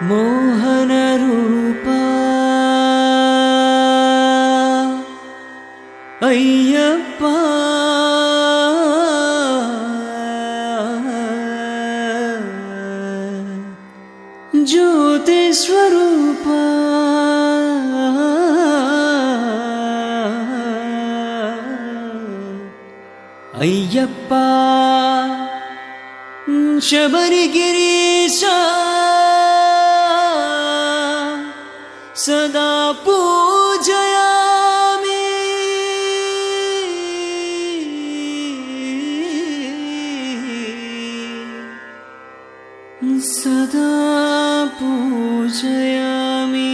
మోహన రూపా అయ్యప్ప జ్యోతి స్వరూపా అయ్యప్ప శబరిగిరీశ సదా పూజయామి సదా పూజయామి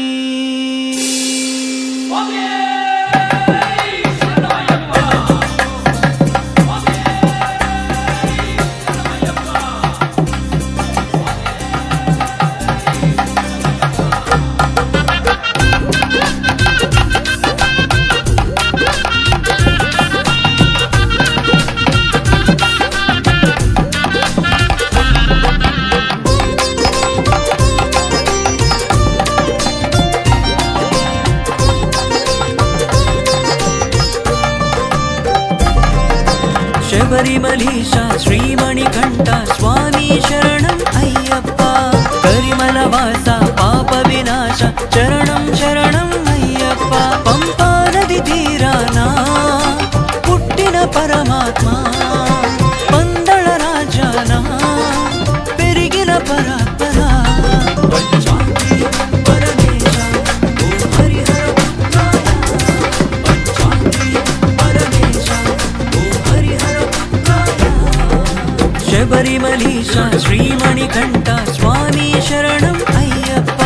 శబరిమలీశ శ్రీమణికంఠ స్వామి శరణం అయ్యప్ప కరిమలవాస పాప వినాశ చరణం శరణం అయ్యప్ప పంపా నది తీరానా పుట్టిన పరమాత్మ పందళ రాజానా పెరిగిన పరాత్పర శబరిమలీశ శ్రీమణికంఠ స్వామి శరణం అయ్యప్ప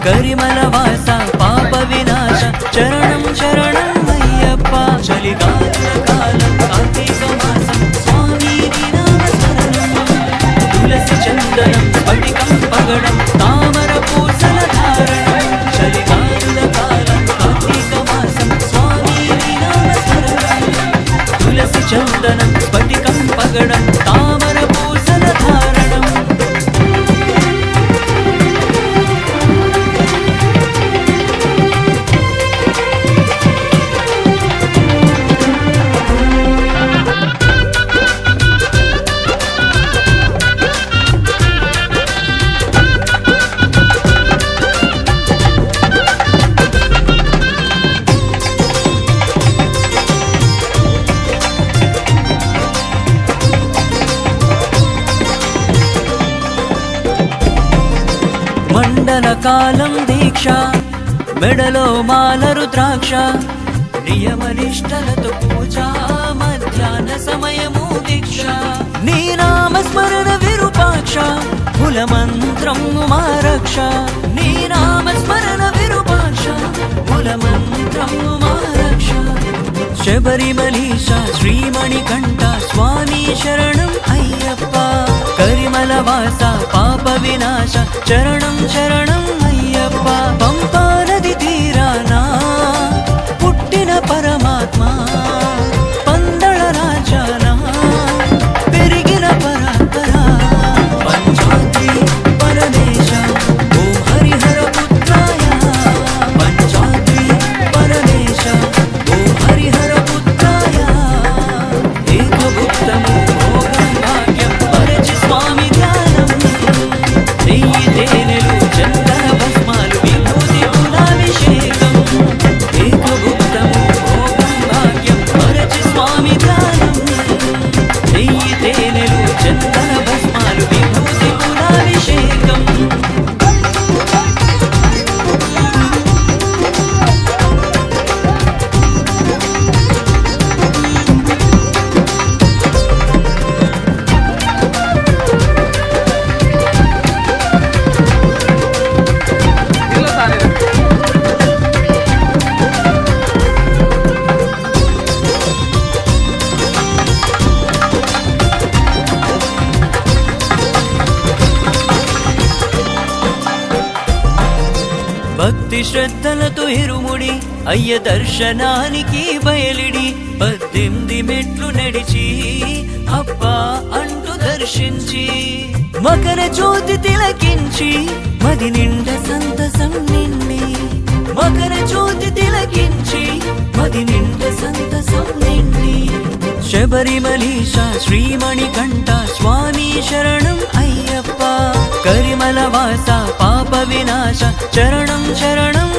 కరిమలవాస పాప వినాశ చరణం శరణం అయ్యప్ప చలిగాల కాలం కార్తీక మాసం స్వామి నామస్మరణం తులసి చందనం స్ఫటికం పగడం తామర పూసల ధారణం చలిగాల కాలం కార్తీక మాసం స్వామి నామస్మరణం తులసి చందనం స్ఫటికం పగడం తామర పూసల ధారణం మండల కాలం దీక్ష మెడలో మాల రుద్రాక్ష నియమనిష్టలతో పూజ మధ్యాహ్న సమయము దీక్ష నీ నామస్మరణ విరూపాక్ష కుల మంత్రం మారక్ష నీ నామస్మరణ విరూపాక్ష కుల మంత్రం మారక్ష శబరిమలీశ శ్రీమణికంఠ స్వామి శరణం అయ్యప్ప కరిమలవాస పాప వినాశ చరణం శరణం అయ్యప్ప పంపా నది తీరానా పుట్టిన పరమాత్మ పందళ రాజానా పెరిగిన పరాత్పర పంచాగ్ని పరమేశ ఓం హరిహర పుత్రాయ పంచాగ్ని పరమేశ ఓం హరిహర పుత్రాయ ఏకభుక్తము భోగం భాగ్యం పరచి స్వామి ధ్యానం నెయ్యి తేనెలు చందన భస్మాలు విభూతి గుణాభిషేకం ఏకభుక్తము భోగం భాగ్యం పరచి స్వామి ధ్యానం నెయ్యి తేనెలు చందన భస్మాలు విభూతి గుణాభిషేకం భక్తి శ్రద్ధలతో ఇరుముడి అయ్య దర్శనానికి బయలిడి 18 మెట్లు నడిచి అబ్బా అంటూ దర్శించి మకర జ్యోతి తిలకించి మది నిండ సంతసం నిండి మకర జ్యోతి తిలకించి మది నిండ సంతసం నిండి శబరిమలీశ శ్రీమణికంఠ స్వామి శరణం అయ్యప్ప కరిమల వాస పాప వినాశ చరణం శరణం